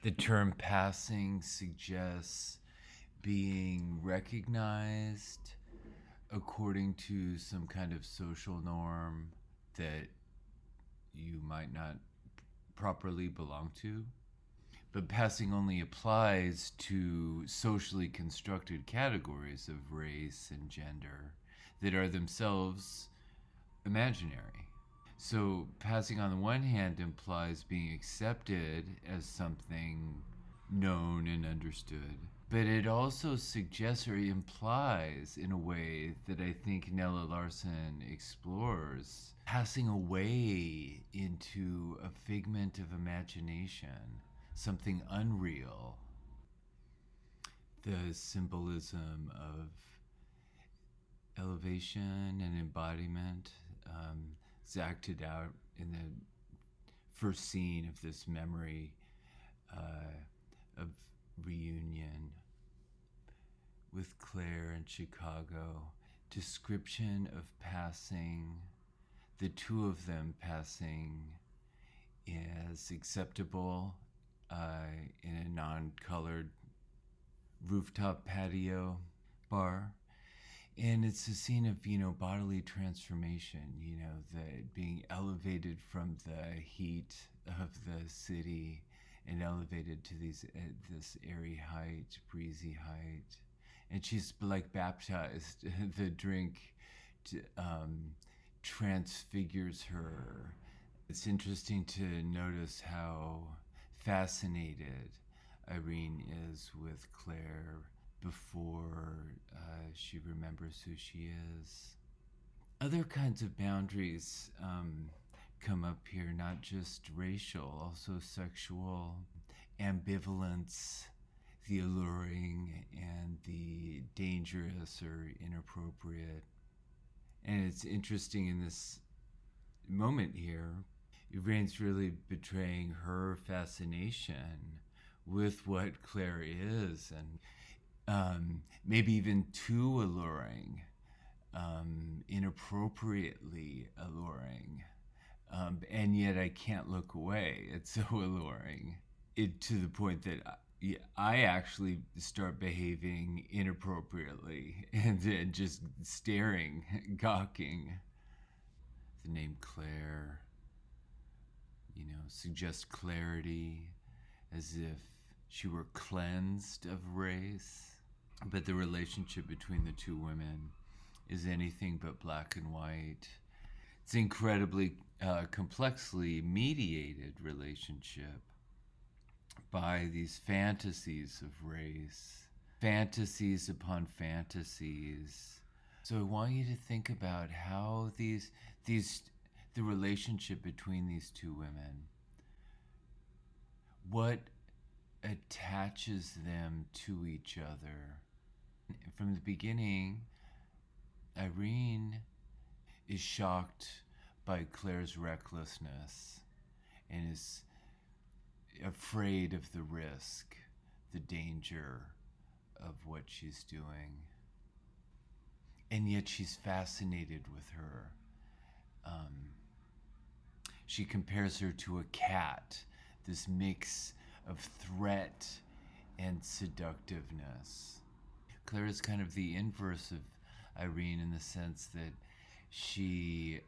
The term passing suggests being recognized according to some kind of social norm that you might not properly belong to. But passing only applies to socially constructed categories of race and gender that are themselves imaginary. So, passing on the one hand implies being accepted as something known and understood, but it also suggests or implies, in a way that I think Nella Larson explores, passing away into a figment of imagination, something unreal. The symbolism of elevation and embodiment is acted out in the first scene of this memory of reunion with Claire in Chicago. Description of passing, the two of them passing as acceptable in a non-colored rooftop patio bar. And it's a scene of, bodily transformation, the being elevated from the heat of the city and elevated to this airy height, breezy height. And she's like baptized. The drink transfigures her. It's interesting to notice how fascinated Irene is with Claire before she remembers who she is. Other kinds of boundaries come up here, not just racial, also sexual, ambivalence, the alluring and the dangerous or inappropriate. And it's interesting in this moment here, Irene's really betraying her fascination with what Claire is, and maybe even too alluring, inappropriately alluring. And yet I can't look away. It's so alluring. It to the point that I actually start behaving inappropriately and just staring, gawking. The name Claire, suggests clarity, as if she were cleansed of race. But the relationship between the two women is anything but black and white. It's an incredibly complexly mediated relationship by these fantasies of race, fantasies upon fantasies. So I want you to think about how the relationship between these two women, what attaches them to each other. From the beginning, Irene is shocked by Claire's recklessness and is afraid of the risk, the danger of what she's doing. And yet she's fascinated with her. She compares her to a cat, this mix of threat and seductiveness. Claire is kind of the inverse of Irene in the sense that she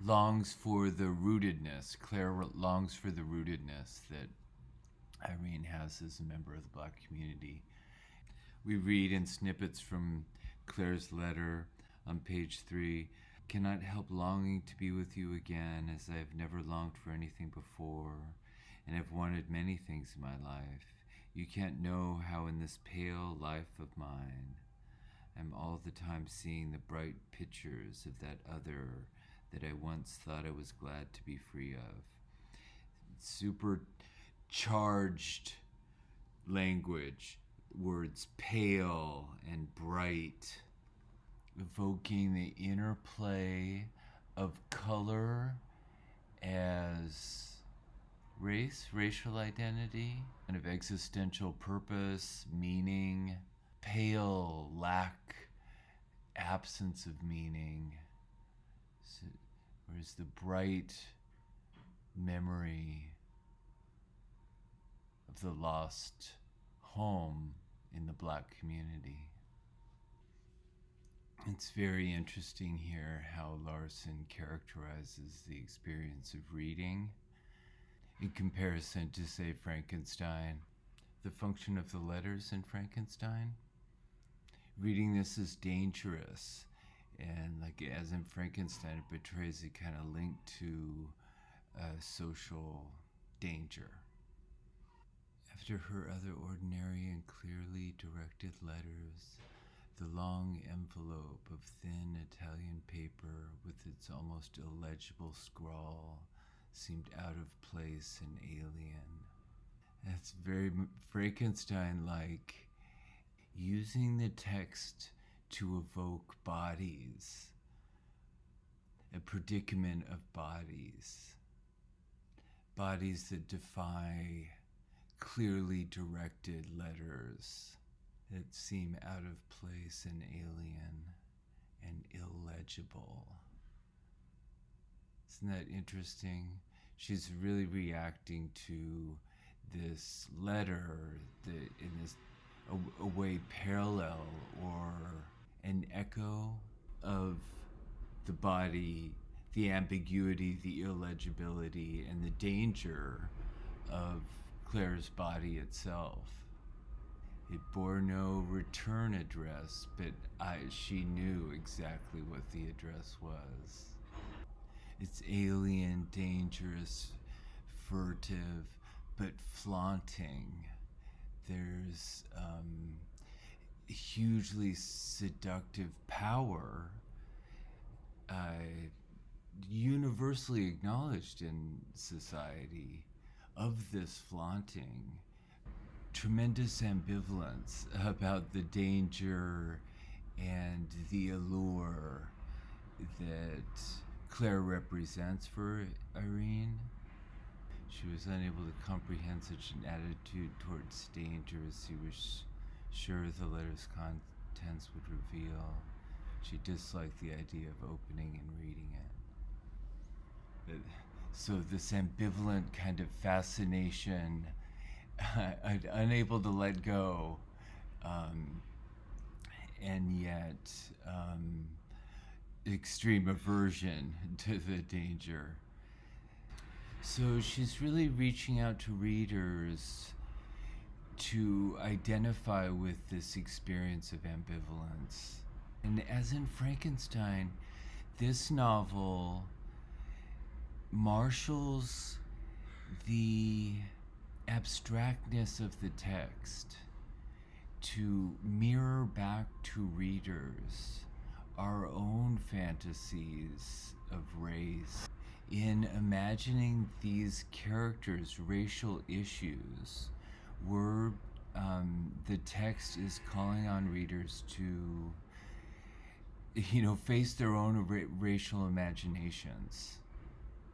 longs for the rootedness. Claire longs for the rootedness that Irene has as a member of the Black community. We read in snippets from Claire's letter on page 3, "Cannot help longing to be with you again, as I have never longed for anything before, and have wanted many things in my life. You can't know how in this pale life of mine, I'm all the time seeing the bright pictures of that other that I once thought I was glad to be free of." Supercharged language, words pale and bright, evoking the interplay of color as race, racial identity, kind of existential purpose, meaning, pale, lack, absence of meaning, whereas the bright memory of the lost home in the Black community. It's very interesting here how Larson characterizes the experience of reading in comparison to, say, Frankenstein. The function of the letters in Frankenstein. Reading this is dangerous, and like as in Frankenstein, it betrays a kind of link to social danger. After her other ordinary and clearly directed letters, the long envelope of thin Italian paper with its almost illegible scrawl seemed out of place and alien. That's very Frankenstein-like, using the text to evoke bodies, a predicament of bodies that defy clearly directed letters that seem out of place and alien and illegible. Isn't that interesting? She's really reacting to this letter that in this a way parallel or an echo of the body, the ambiguity, the illegibility, and the danger of Claire's body itself. It bore no return address, but she knew exactly what the address was. It's alien, dangerous, furtive, but flaunting. There's hugely seductive power, universally acknowledged in society, of this flaunting. Tremendous ambivalence about the danger and the allure that Claire represents for Irene. She was unable to comprehend such an attitude towards danger as he was sure the letter's contents would reveal. She disliked the idea of opening and reading it. So this ambivalent kind of fascination, unable to let go, and yet extreme aversion to the danger. So she's really reaching out to readers to identify with this experience of ambivalence. And as in Frankenstein, this novel marshals the abstractness of the text to mirror back to readers our own fantasies of race. In imagining these characters' racial issues, the text is calling on readers to, face their own racial imaginations.